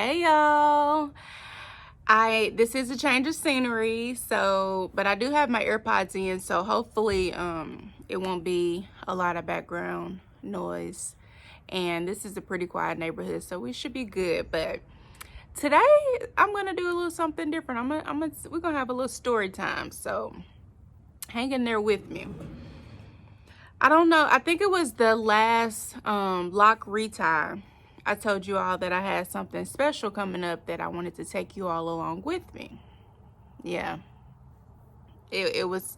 Hey y'all. This is a change of scenery, but I do have my AirPods in, so hopefully it won't be a lot of background noise. And this is a pretty quiet neighborhood, so we should be good. But today I'm gonna do a little something different. We're gonna have a little story time, so hang in there with me. I don't know, I think it was the last lock retie. I told you all that I had something special coming up that I wanted to take you all along with me. Yeah, it was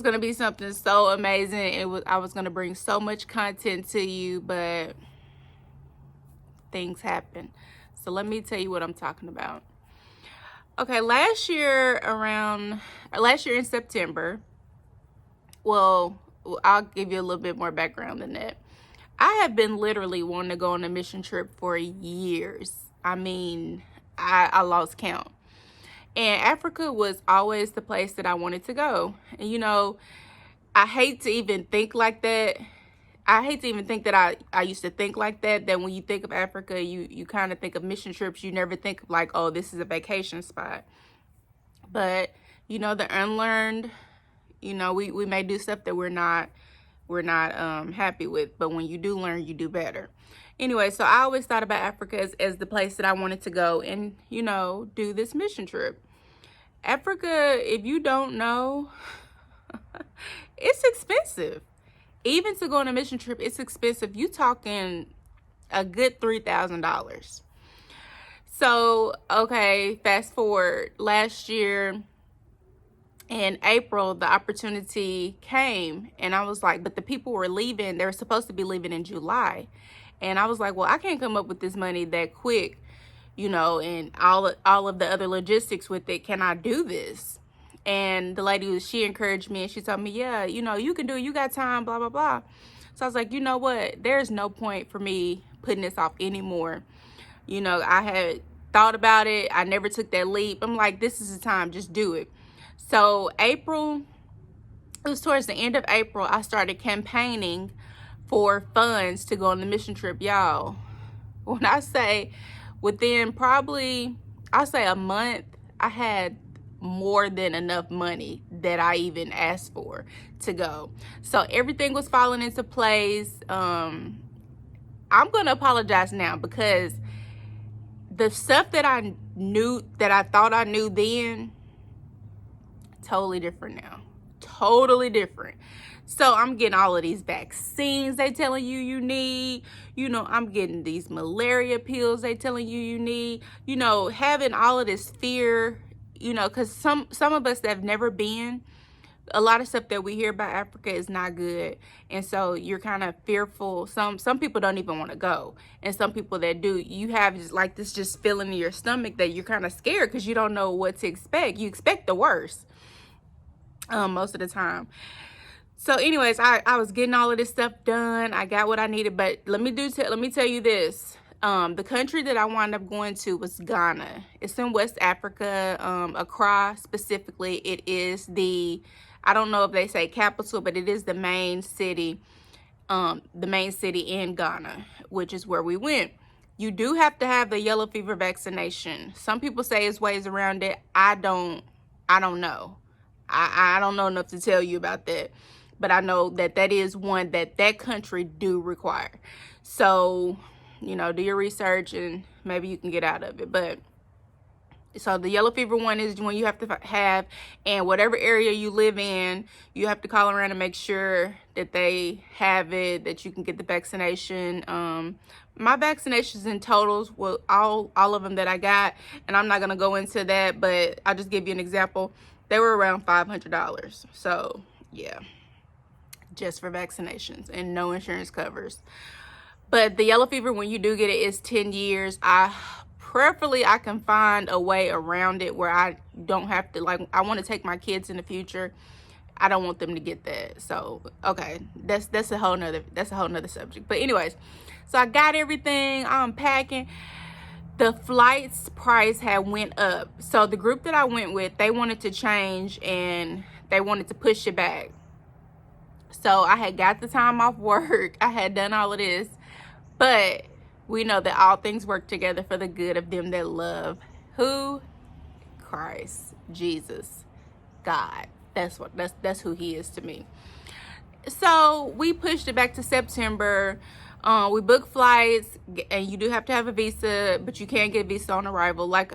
gonna be something so amazing. I was gonna bring so much content to you, but things happen. So let me tell you what I'm talking about. Okay, last year in September, well, I'll give you a little bit more background than that. I have been literally wanting to go on a mission trip for years. I mean, I lost count. And Africa was always the place that I wanted to go. And you know, I hate to even think like that. I hate to even think that I used to think like that when you think of Africa, you kind of think of mission trips. You never think of like, oh, this is a vacation spot. But, you know, the unlearned, you know, we may do stuff that we're not happy with, but when you do learn, you do better. Anyway, so I always thought about Africa as the place that I wanted to go and, you know, do this mission trip. Africa, if you don't know, it's expensive. Even to go on a mission trip, it's expensive. You talking a good $3,000. So, okay, fast forward. Last year in April, the opportunity came, and I was like, but the people were leaving. They were supposed to be leaving in July. And I was like, well, I can't come up with this money that quick, you know, and all of the other logistics with it. Can I do this? And the lady, she encouraged me, and she told me, yeah, you know, you can do it. You got time, blah, blah, blah. So I was like, you know what? There's no point for me putting this off anymore. You know, I had thought about it. I never took that leap. I'm like, this is the time. Just do it. So April, it was towards the end of April, I started campaigning for funds to go on the mission trip. Y'all, when I say within probably, I'll say a month, I had more than enough money that I even asked for to go. So everything was falling into place. I'm gonna apologize now because the stuff that I knew, that I thought I knew then, totally different now. Totally different. So I'm getting all of these vaccines they telling you need. You know, I'm getting these malaria pills they telling you need. You know, having all of this fear, you know, because some of us that have never been, a lot of stuff that we hear about Africa is not good. And so you're kind of fearful. Some people don't even want to go. And some people that do, you have just like this just feeling in your stomach that you're kind of scared because you don't know what to expect. You expect the worst most of the time. So anyways, I was getting all of this stuff done. I got what I needed, but let me tell you this. The country that I wound up going to was Ghana. It's in West Africa, Accra specifically. It is I don't know if they say capital, but it is the main city in Ghana, which is where we went. You do have to have the yellow fever vaccination. Some people say there's ways around it. I don't know. I don't know enough to tell you about that. But I know that is one that country do require. So, you know, do your research and maybe you can get out of it. But so the yellow fever one is one you have to have, and whatever area you live in, you have to call around and make sure that they have it, that you can get the vaccination. My vaccinations in totals were all of them that I got, and I'm not going to go into that, but I'll just give you an example. They were around $500. So, yeah, just for vaccinations, and no insurance covers. But the yellow fever, when you do get it, is 10 years. Preferably, I can find a way around it where I don't have to, like, I want to take my kids in the future. I don't want them to get that. So, okay, that's a whole nother subject. But anyways, so I got everything. I'm packing. The flight's price had went up. So the group that I went with, they wanted to change and they wanted to push it back. So I had got the time off work. I had done all of this. But we know that all things work together for the good of them that love who? Christ, Jesus, God. That's who he is to me. So we pushed it back to September. We booked flights, and you do have to have a visa, but you can't get a visa on arrival. Like,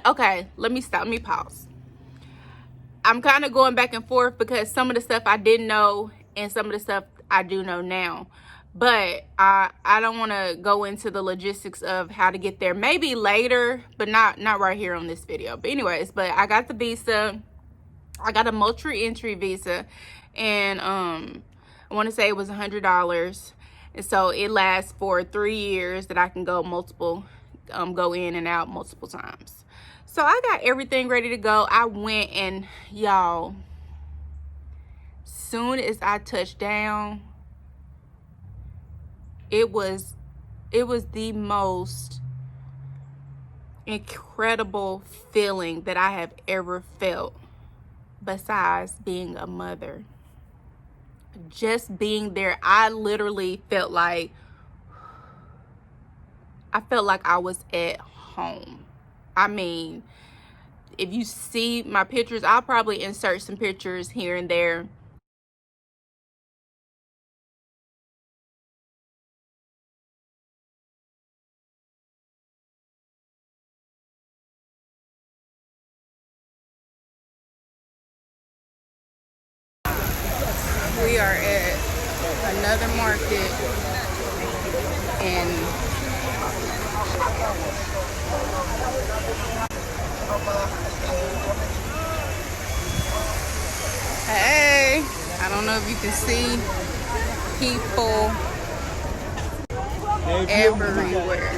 okay, let me pause. I'm kind of going back and forth because some of the stuff I didn't know and some of the stuff I do know now. But I don't want to go into the logistics of how to get there. Maybe later, but not right here on this video. But anyways, but I got the visa. I got a multi-entry visa, and I want to say it was $100, and so it lasts for 3 years that I can go go in and out multiple times. So I got everything ready to go. I went, and y'all, soon as I touched down, it was the most incredible feeling that I have ever felt, besides being a mother. Just being there, I literally felt like I was at home. I mean, if you see my pictures, I'll probably insert some pictures here and there. We are at another market, and hey, I don't know if you can see people everywhere.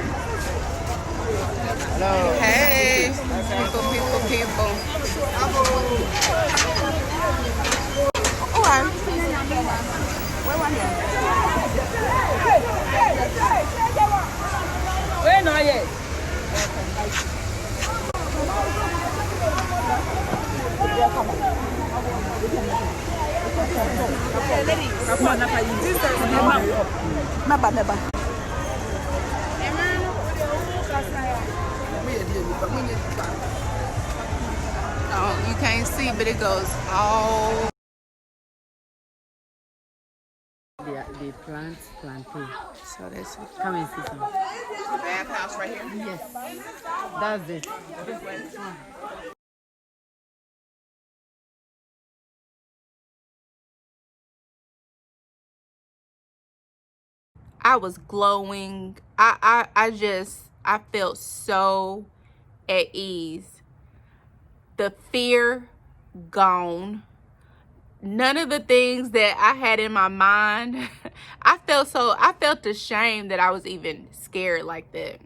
Hey, people. Where not yet? Oh, you can't see, but it goes all. The plants, planting. So that's Come and see some. the bathhouse right here. Yes, that's it. I was glowing. I felt so at ease. The fear gone. None of the things that I had in my mind. I felt ashamed that I was even scared like that.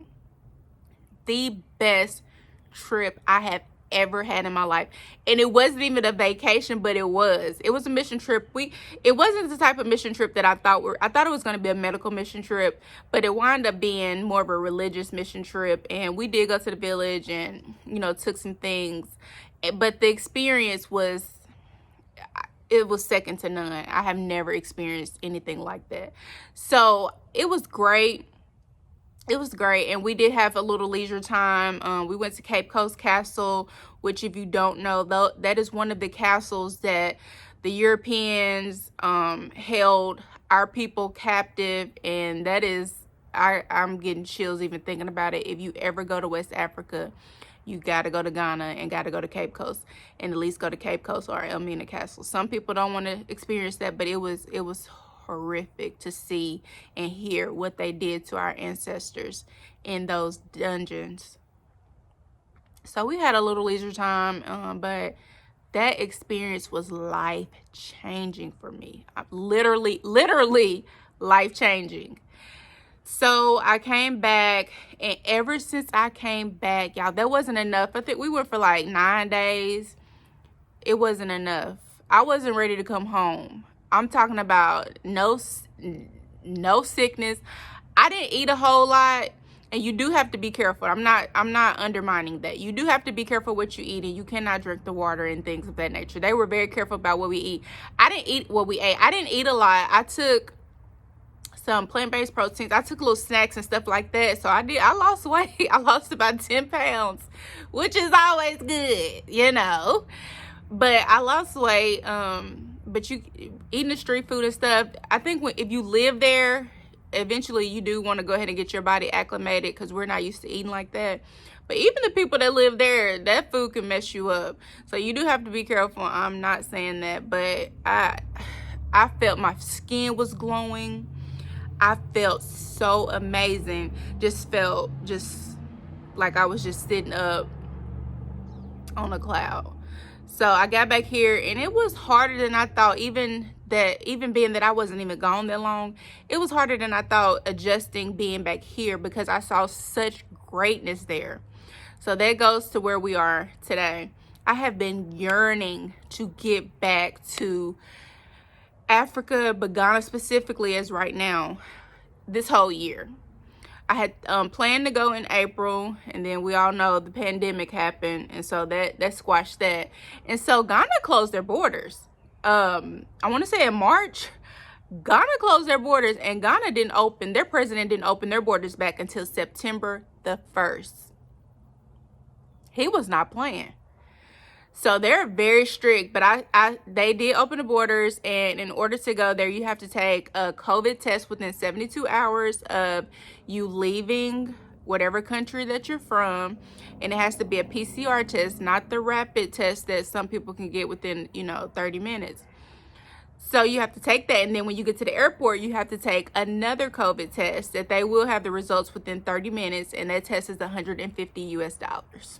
The best trip I have ever had in my life, and it wasn't even a vacation, but it was a mission trip. It wasn't the type of mission trip that I thought it was going to be a medical mission trip, but it wound up being more of a religious mission trip. And we did go to the village and took some things, but the experience was second to none. I have never experienced anything like that. So it was great. And we did have a little leisure time. We went to Cape Coast Castle, which, if you don't know, though, that is one of the castles that the Europeans held our people captive, and that is, I'm getting chills even thinking about it. If you ever go to West Africa, you got to go to Ghana and got to go to Cape Coast, and at least go to Cape Coast or Elmina Castle. Some people don't want to experience that, but it was horrific to see and hear what they did to our ancestors in those dungeons. So we had a little leisure time, but that experience was life-changing for me. Literally life-changing. So I came back, and ever since I came back, y'all, that wasn't enough. I think we went for like 9 days. It wasn't enough. I wasn't ready to come home. I'm talking about no sickness. I didn't eat a whole lot, and you do have to be careful. I'm not undermining that. You do have to be careful what you eat, and you cannot drink the water and things of that nature. They were very careful about what we eat. I didn't eat what we ate. I didn't eat a lot. I took some plant-based proteins. I took little snacks and stuff like that. So I lost weight. I lost about 10 pounds, which is always good, you know. But I lost weight. But you eating the street food and stuff, I think if you live there, eventually you do want to go ahead and get your body acclimated, because we're not used to eating like that. But even the people that live there, that food can mess you up. So you do have to be careful. I'm not saying that, but I felt my skin was glowing. I felt so amazing. Just felt like I was just sitting up on a cloud. So I got back here, and it was harder than I thought. Even being that I wasn't even gone that long, it was harder than I thought adjusting being back here, because I saw such greatness there. So that goes to where we are today. I have been yearning to get back to Africa, but Ghana specifically, as right now, this whole year. I had planned to go in April, and then we all know the pandemic happened, and so that squashed that. And so Ghana closed their borders. I want to say in March, Ghana closed their borders, and Ghana didn't open, their president didn't open their borders back until September the 1st. He was not playing. So they're very strict, but they did open the borders, and in order to go there, you have to take a COVID test within 72 hours of you leaving whatever country that you're from, and it has to be a PCR test, not the rapid test that some people can get within, 30 minutes. So you have to take that, and then when you get to the airport, you have to take another COVID test that they will have the results within 30 minutes, and that test is $150 US.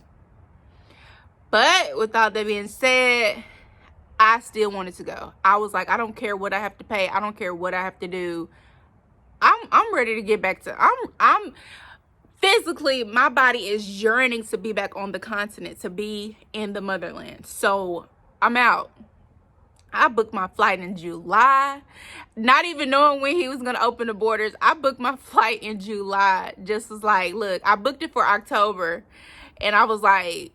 But with all that being said, I still wanted to go. I was like, I don't care what I have to pay. I don't care what I have to do. I'm ready to get back to, I'm physically, my body is yearning to be back on the continent, to be in the motherland. So I'm out. I booked my flight in July, not even knowing when he was going to open the borders. I booked my flight in July. Just was like, look, I booked it for October, and I was like,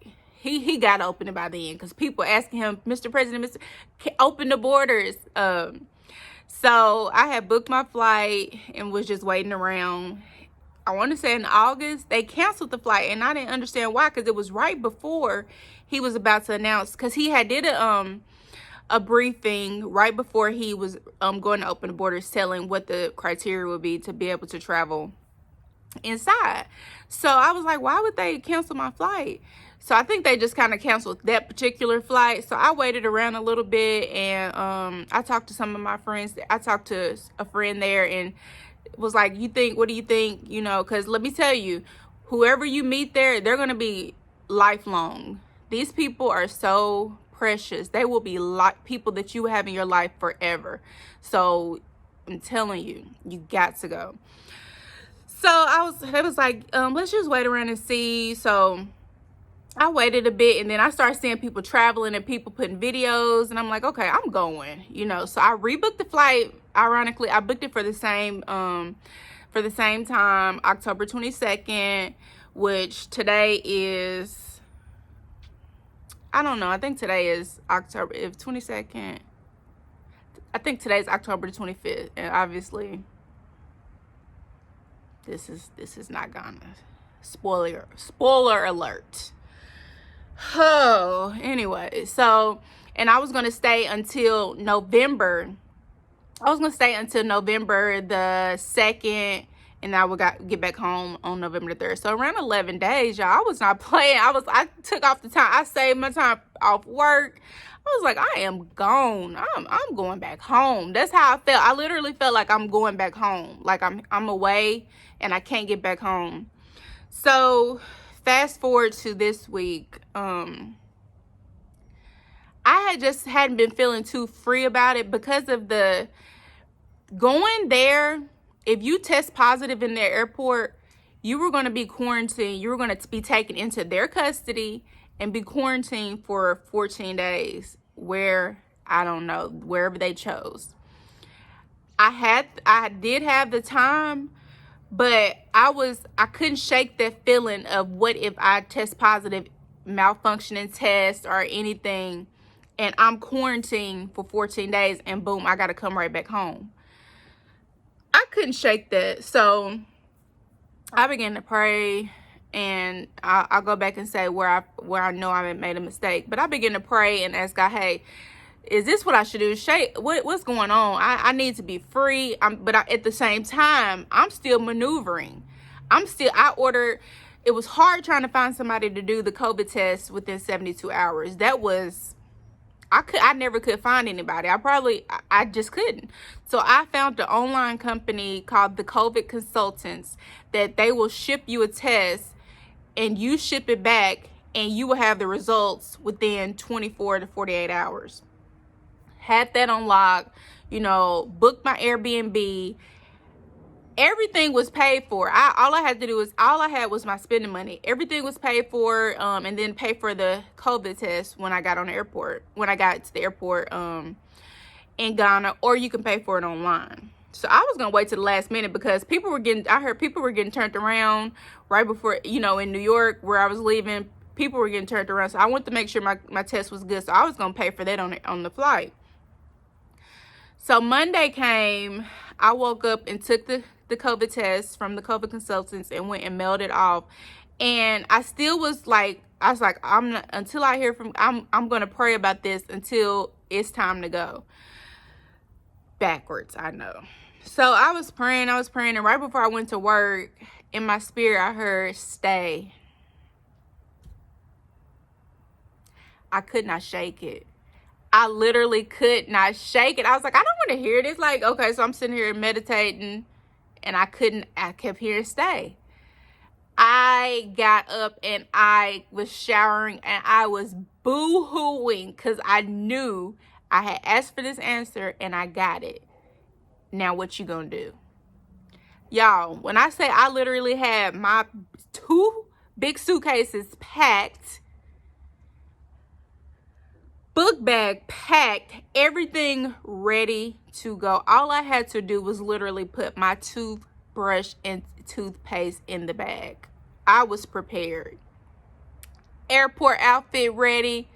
he got to open it by then, because people asking him, Mr. President, open the borders. So I had booked my flight and was just waiting around. I want to say in August, they canceled the flight, and I didn't understand why, because it was right before he was about to announce, because he had did a briefing right before he was going to open the borders, telling what the criteria would be to be able to travel inside. So I was like, why would they cancel my flight? So I think they just kind of canceled that particular flight. So I waited around a little bit, and I talked to some of my friends. I talked to a friend there, and was like, what do you think? Because let me tell you, whoever you meet there, they're going to be lifelong. These people are so precious. They will be like people that you have in your life forever. So I'm telling you, you got to go. So they was like, let's just wait around and see. So I waited a bit, and then I started seeing people traveling and people putting videos, and I'm like, okay, I'm going, So I rebooked the flight. Ironically, I booked it for the same time, October 22nd, which today is, I don't know. I think today is October 22nd. I think today's October 25th, and obviously, this is not Ghana. Spoiler alert. Oh, anyway, so, and I was going to stay until November. I was going to stay until November the 2nd, and I would get back home on November the 3rd. So around 11 days, y'all, I was not playing. I took off the time. I saved my time off work. I was like, I am gone. I'm going back home. That's how I felt. I literally felt like I'm going back home. Like I'm away, and I can't get back home. So fast forward to this week. I hadn't been feeling too free about it because of the going there. If you test positive in the airport, you were going to be quarantined. You were going to be taken into their custody and be quarantined for 14 days, I don't know, wherever they chose. I did have the time, but I couldn't shake that feeling of what if I test positive, malfunctioning test or anything, and I'm quarantined for 14 days, and boom, I got to come right back home. I couldn't shake that. So I began to pray, and I'll go back and say where I know I made a mistake. But I began to pray and ask God, hey, is this what I should do? What's going on? I need to be free. But at the same time, I'm still maneuvering. I ordered, it was hard trying to find somebody to do the COVID test within 72 hours. That was, I never could find anybody. I just couldn't. So I found an online company called the COVID Consultants that they will ship you a test and you ship it back and you will have the results within 24 to 48 hours. Had that on lock, booked my Airbnb. Everything was paid for. All I had was my spending money. Everything was paid for, and then pay for the COVID test when I got to the airport in Ghana, or you can pay for it online. So I was gonna wait to the last minute because I heard people were getting turned around right before, in New York where I was leaving, people were getting turned around. So I wanted to make sure my test was good. So I was gonna pay for that on the flight. So Monday came, I woke up and took the COVID test from the COVID Consultants and went and mailed it off. And I still was like, until I hear from, I'm going to pray about this until it's time to go. Backwards, I know. So I was praying, and right before I went to work, in my spirit, I heard, stay. I could not shake it. I literally could not shake it. I was like, I don't want to hear this. Like, okay, so I'm sitting here meditating, and I kept hearing stay. I got up and I was showering and I was boo-hooing because I knew I had asked for this answer and I got it. Now what you gonna do? Y'all, when I say I literally had my 2 big suitcases packed, book bag packed, everything ready to go. All I had to do was literally put my toothbrush and toothpaste in the bag. I was prepared. Airport outfit ready,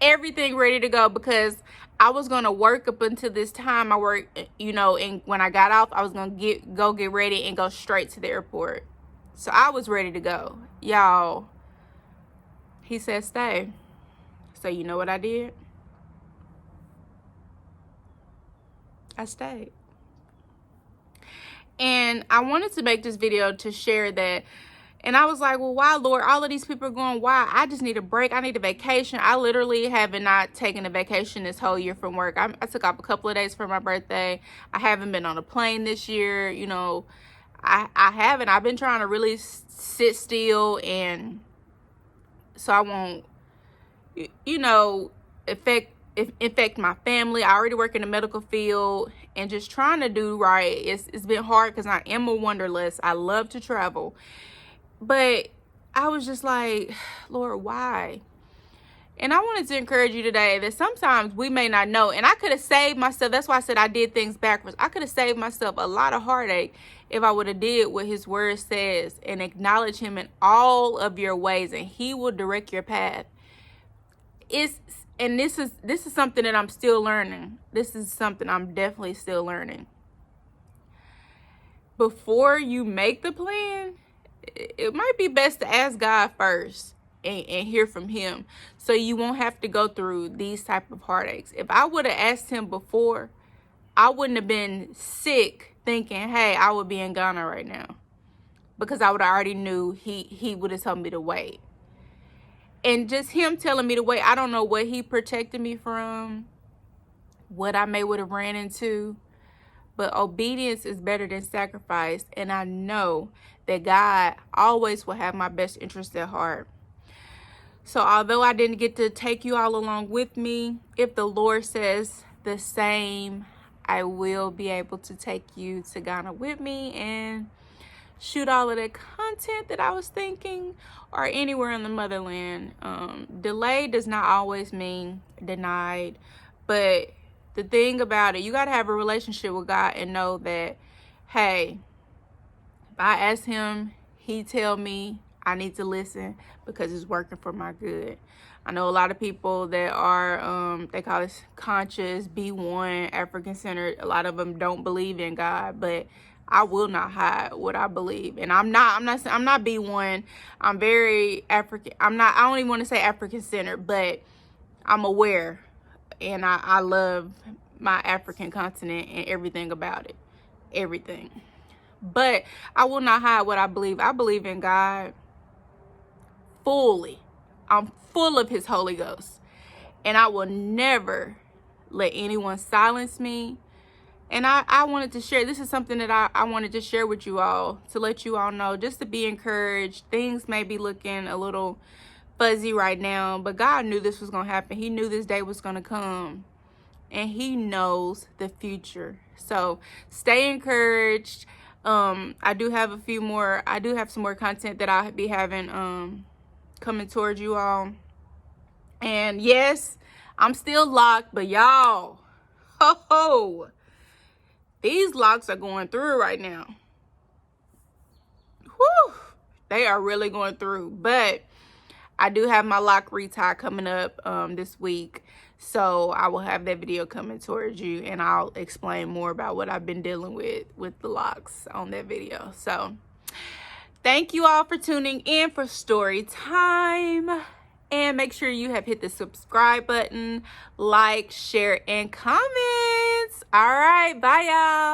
everything ready to go, because I was gonna work up until this time. I worked, and when I got off, I was gonna get ready and go straight to the airport. So I was ready to go. Y'all, he said stay. So you know what I did? I stayed. And I wanted to make this video to share that. And I was like, well, why, Lord? All of these people are going, why? I just need a break. I need a vacation. I literally haven't not taken a vacation this whole year from work. I took off a couple of days for my birthday. I haven't been on a plane this year. I haven't. I've been trying to really sit still, and so I won't, affect my family. I already work in the medical field, and just trying to do right. It's been hard because I am a wanderlust. I love to travel. But I was just like, Lord, why? And I wanted to encourage you today that sometimes we may not know. And I could have saved myself. That's why I said I did things backwards. I could have saved myself a lot of heartache if I would have did what his word says and acknowledge him in all of your ways, and he will direct your path. This is something that I'm still learning. This is something I'm definitely still learning. Before you make the plan, it might be best to ask God first and hear from him, so you won't have to go through these type of heartaches. If I would have asked him before, I wouldn't have been sick thinking, hey, I would be in Ghana right now, because I would have already knew he would have told me to wait. And just him telling me to wait, I don't know what he protected me from, what I may would have ran into. But obedience is better than sacrifice. And I know that God always will have my best interest at heart. So although I didn't get to take you all along with me, if the Lord says the same, I will be able to take you to Ghana with me and shoot all of that content that I was thinking, or anywhere in the motherland. Delay does not always mean denied, but the thing about it, you got to have a relationship with God and know that, hey, if I ask him, he tell me, I need to listen because it's working for my good. I know a lot of people that are, they call this conscious, B1, African-centered. A lot of them don't believe in God, but I will not hide what I believe. And I'm not B1. I'm very African. I don't even want to say African centered, but I'm aware, and I love my African continent and everything about it. Everything. But I will not hide what I believe. I believe in God fully. I'm full of his Holy Ghost. And I will never let anyone silence me. And I wanted to share, this is something that I wanted to share with you all, to let you all know, just to be encouraged. Things may be looking a little fuzzy right now, but God knew this was going to happen. He knew this day was going to come, and he knows the future. So stay encouraged. I do have some more content that I'll be having coming towards you all. And yes, I'm still locked, but y'all, these locks are going through right now. Whew, they are really going through. But I do have my lock retie coming up this week. So I will have that video coming towards you, and I'll explain more about what I've been dealing with the locks on that video. So thank you all for tuning in for story time. And make sure you have hit the subscribe button, like, share, and comments. All right, bye y'all.